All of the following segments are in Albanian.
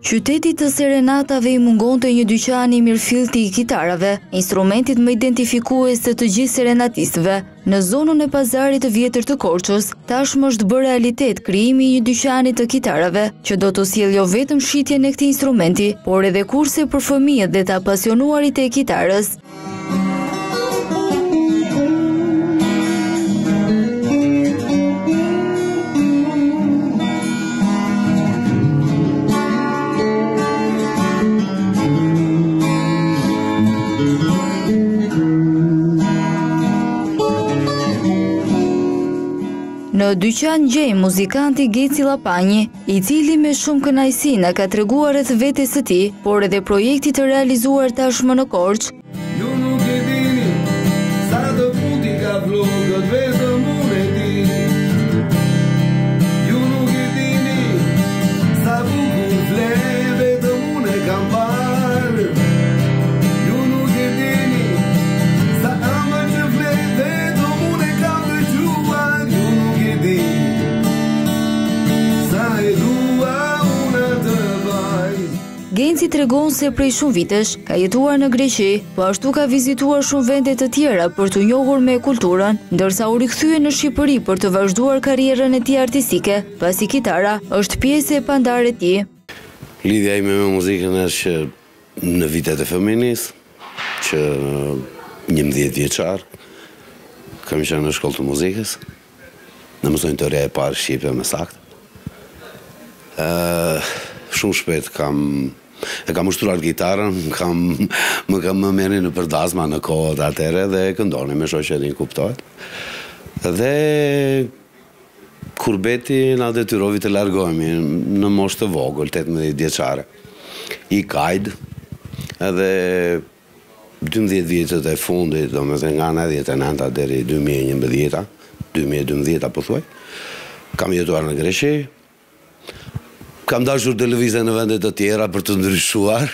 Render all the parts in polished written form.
Qytetit të Serenatave i mungonte një dyqan i mirëfillti i kitarave, instrumentit më identifikues të të gjithë serenatistëve. Në zonën e pazarit të vjetër të Korçës, tashmë është bërë realitet krijimi i një dyqani të kitarave, që do të sjellë jo vetëm shitjen e këtij instrumenti, por edhe kurse për fëmijët dhe të apasionuarit e kitarës. Në dyqan gjej muzikanti Geci Llapani, i cili me shumë kënaqësi na ka treguar rreth vetes së tij, por edhe projekti të realizuar tashmë në Korçë. Ju nuk e dini sa të puti ka vlogët vetëm unë e di. Ju nuk e dini sa bukur fle vetëm unë e kam parë. Ju nuk e dini sa ëmbël që fle vetëm unë e kam dëgjuar. Ju nuk e dini sa e dua unë të vaj. Genci tregon se prej shumë vitesh ka jetuar në Greqi, po ashtu ka vizituar shumë vende të tjera për të njohur me kulturën, ndërsa u rikthye në Shqipëri për të vazhduar karrierën e tij artistike, pasi kitara është pjesë e pandare e tij. Lidhja ime me muzikën është që në vitet e fëminis, që 11 vjeçar, kam qenë në shkollë të muzikës, në mësojnë teoria e parë shqipe me saktë. Shumë shpejt e kam ushtruar gitarën, më merrin në përdasma në kohët atëre dhe këndoni me shoqërinë, kuptohet. Dhe kur beti na detyrovi të largohemi në moshë të vogël, 18 vjeçare. I kajd, edhe 12 vjetët e fundit, domethënë nga 99 deri 2012 po thuaj, kam jetuar në Greqi. Kam dashur të lëvizja në vendet të tjera për të ndryshuar.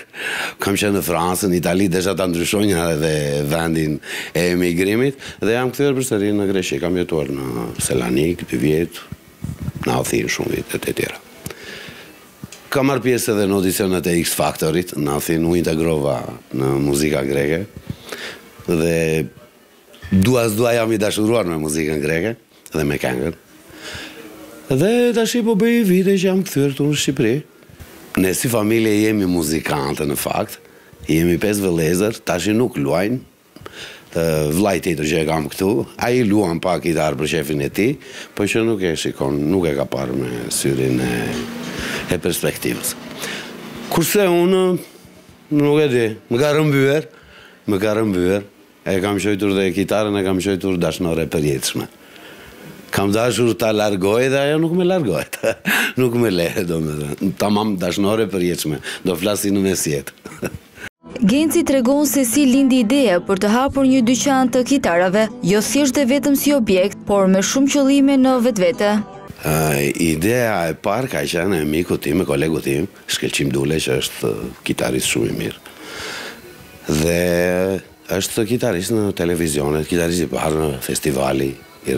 Kam qenë në Francë, në Itali, desha ta ndryshonja edhe vendin e emigrimit, dhe jam kthyer përsëri në Greqi. Kam jetuar në Selanik, 2 vjet, në Athinë shumë vitet e tjera. Kam marrë pjesë edhe në audicionet e X Factorit, në Athinë u integrova në muzika greke, dhe dua jam i dashuruar me muzikën greke dhe me këngën. Dhe tashi po bëj vite që jam kthyer këtu në Shqipëri. Ne si familje jemi muzikantë në fakt, jemi 5 vëllezër, tashi nuk luajnë. Vllai tjetër që e kam këtu, ai luan pak kitarë për shefin e tij, po që nuk e shikon, nuk e ka parë me syrin e perspektivës. Kurse unë nuk e di, më ka rëmbyer, e kam qojtur dhe kitarën e kam qojtur dashnore përjetshme. Kam dashur ta largoj dhe ajo nuk me largohet. Nuk me le, domethënë. Tamam dashnore përjetshme. Do flasin në mesjet. Genci tregon se si lindi ideja për të hapur një dyqan të kitarave, jo thjesht dhe vetëm si objekt, por me shumë qëllime në vetvete. Ideja e parë ka qenë e miku tim, e kolegu tim, Shkelqim Dule, që është kitarist shumë i mirë. Dhe është kitarist në televizionet, kitarist i parë në festivali i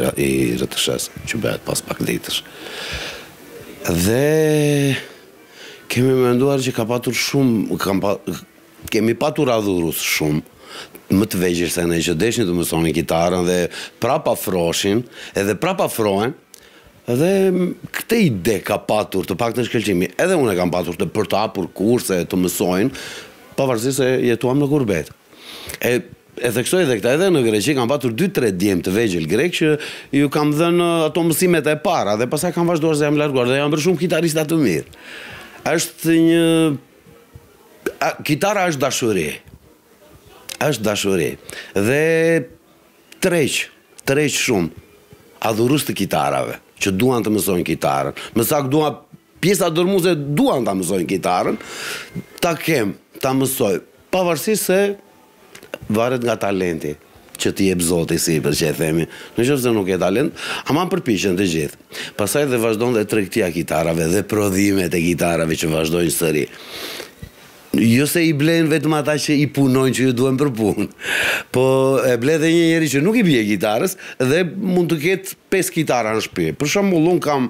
RTS, që bëhet pas pak ditësh. Dhe kemi menduar që ka patur shumë, kemi patur adhurus shumë, më të vegjël se ne që deshin të mësonin kitarën dhe prapa afrohen, dhe këtë ide ka patur të pak të Shkelqimi, edhe unë e kam patur për të hapur kurse të mësojnë, pavarësisht se jetuam në gurbet. E theksoj edhe këta, edhe në Greqi kam patur 2-3 djemë të vegjël grek që ju kam dhënë ato mësimet e para dhe pastaj kam vazhduar se jam larguar dhe jam bërë shumë kitarista të mirë. Kitara është dashuri. Është dashuri. Dhe treq shumë adhurus të kitarave që duan të mësojnë kitarën. Më saktë pjesa dërmuese duan ta mësojnë kitarën, ta mësoj. Pavarësisht se varet nga talenti që t'i jep Zoti sipër, që e themi. Në qoftë se nuk e talent, ama përpiqen të gjithë. Pastaj dhe vazhdon dhe tregtia kitarave dhe prodhimet e kitarave që vazhdojnë sëri. Jo se i blen vetëm ata që i punojnë, që ju duhen për punë, po e ble dhe një njeri që nuk i bie gitarës dhe mund të ketë 5 kitara në shtëpi. Për shembull, unë kam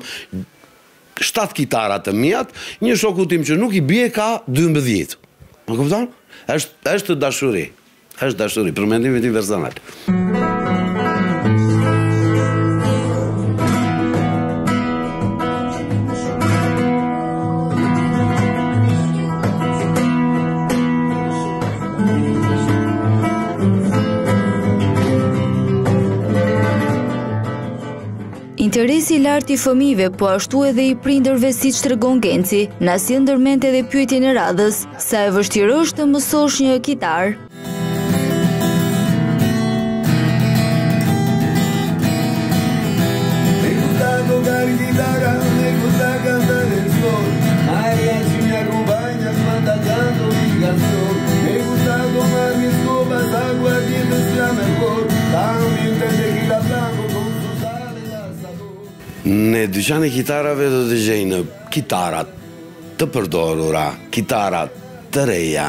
7 kitara të mijat, një shoku tim që nuk i bie ka 12. Më kupton? Është dashuri. Është dashuri, për mendimin tim personal. Interesi i lartë i fëmijëve, po ashtu edhe i prindërve, siç tregon Genci, na sjell ndërmend edhe pyetjen e radhës, sa e vështirë është të mësosh një kitar. Në dyqan e kitarave do të gjejnë kitarat të përdorura, kitarat të reja,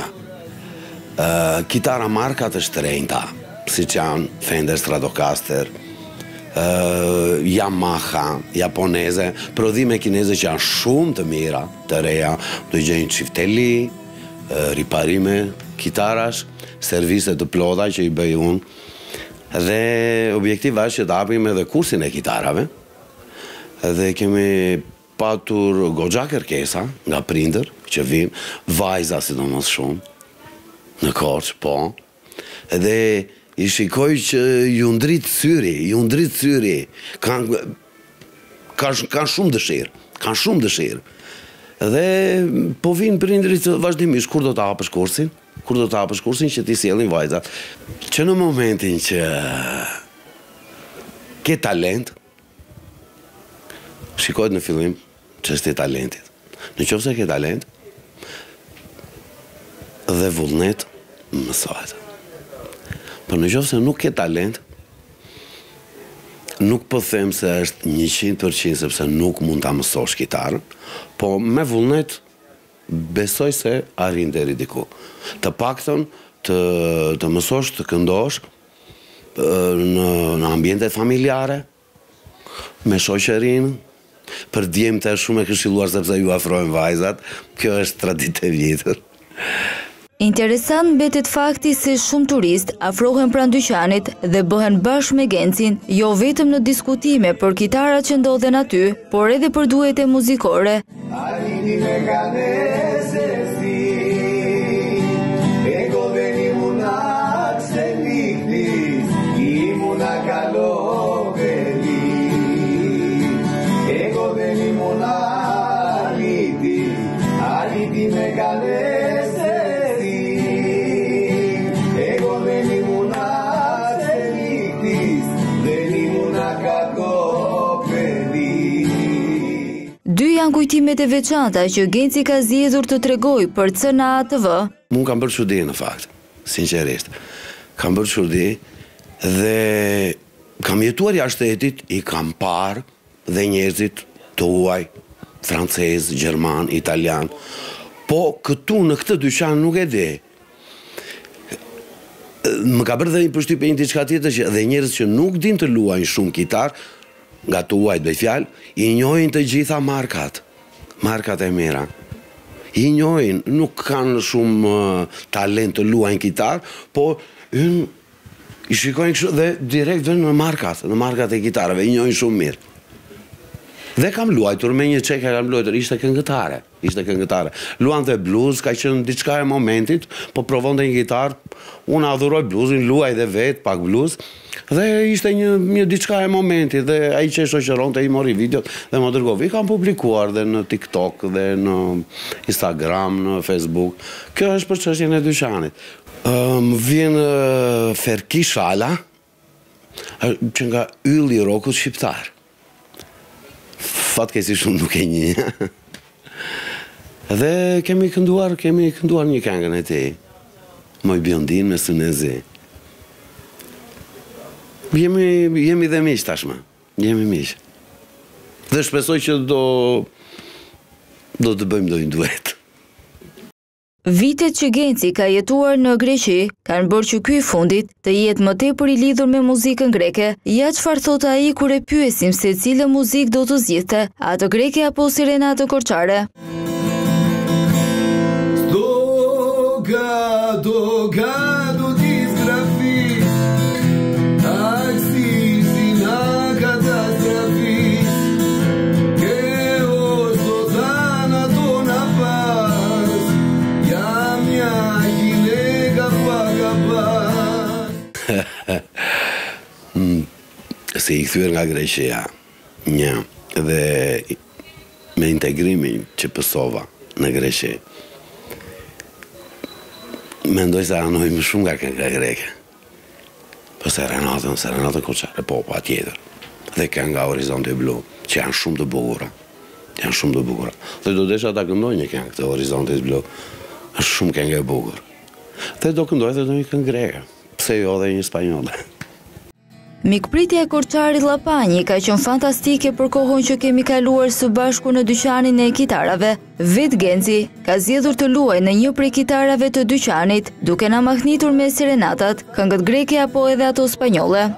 kitara marka të shtrenjta, siç janë Fender Stratocaster, Yamaha, japoneze, prodhime kineze që janë shumë të mira, të reja, do të gjejnë çifteli, riparime kitarash, servise të plota që i bëj unë, dhe objektiva është që të hapim edhe kursin e kitarave. Dhe kemi patur goxha kërkesa nga prindër që vim, vajza sidomos shumë, në Korçë, po. Dhe i shikoj që ju ndrit syri, kanë shumë dëshirë, Dhe po vinë prindrit vazhdimisht, kur do të hapësh kursin, që ti sjellin vajzat. Që në momentin që ke talent, shikojt në fillim që është i talentit. Në qoftë se ke talent dhe vullnet, mësohet. Por në qoftë se nuk ke talent, nuk po them se është 100% sepse nuk mund ta mësosh kitarën, po me vullnet besoj se arrin deri diku. Të paktën të mësosh të këndosh në ambiente familjare, me shoqërinë. Për djemtë është shumë e këshilluar sepse ju afrojnë vajzat, kjo është traditë e vjetër. Interesant mbetet fakti se shumë turistë afrohen pranë dyqanit dhe bëhen bashkë me Gencin, jo vetëm në diskutime për kitarat që ndodhen aty, por edhe për duete muzikore. Dy janë kujtimet e veçanta që Genci ka zgjedhur të tregoj për CNA TV. Mun kam bërë çudi në fakt, sinqerisht. Kam bërë çudi dhe kam jetuar jashtë shtetit, i kam parë dhe njerëzit të huaj, francez, gjerman, italian. Po këtu në këtë dyqan nuk e di. Më ka bërë dhe një përshtypje një diçka tjetër që dhe njerëz që nuk din të luajnë shumë kitar, nga të huajt bëj fjalë, i njohin të gjitha markat e mira. I njohin, nuk kanë shumë talent të luajnë kitar, po i shikojnë kështu dhe direkt vënë në markat e kitarëve, i njohin shumë mirë. Dhe kam luajtur me një çeka, kam luajtur, ishte këngëtare. Luante blues, ka qenë diçka e momentit, po provonte një gitar, unë adhuroj bluesin, luaj dhe vetë pak blues, dhe ishte një diçka e momentit, dhe ai që e shoqëronte i mori videot dhe më dërgoi. I kam publikuar dhe në TikTok dhe në Instagram, në Facebook. Kjo është për çështjen e dyqanit. Më vjen Ferki Shala, që nga ylli i rokut shqiptar. Fatkeqësisht shumë nuk e njeh. Dhe kemi kënduar një këngën e tij. Moj biondin me Sunezi. Jemi dhe miq tashmë. Jemi miq. Dhe shpresoj që do të bëjmë ndonjë duet. Vitet që Genci ka jetuar në Greqi kanë bërë që ky i fundit të jetë më tepër i lidhur me muzikën greke. Ja çfarë thot ai kur e pyesim se cilë muzikë do të zgjidhte, atë greke apo Sirenatë korçare. Tocado disgrafis, axis na catastrofis, que os dozana dona paz, ja minha ginega pagabas. Se i kthyer nga Greqia, dhe me integrimin që pësova në Greqi, mendoj se anoj më shumë nga kënga greke. Po Serenatën korçare, po patjetër. Dhe kënga Horizonti Blu, që janë shumë të bukura. Dhe do desha ta këndoj një këngë këtë Horizonti Blu. Është shumë këngë e bukur. Dhe do këndoj edhe një këngë greke. Pse jo dhe një spanjolle. Mikpritja e Korçarit Llapani ka qenë fantastike për kohën që kemi kaluar së bashku në dyqanin e kitarave. Vet Genci ka zgjedhur të luajë në një prej kitarave të dyqanit, duke na mahnitur me serenatat, këngët greke apo edhe ato spanjolle.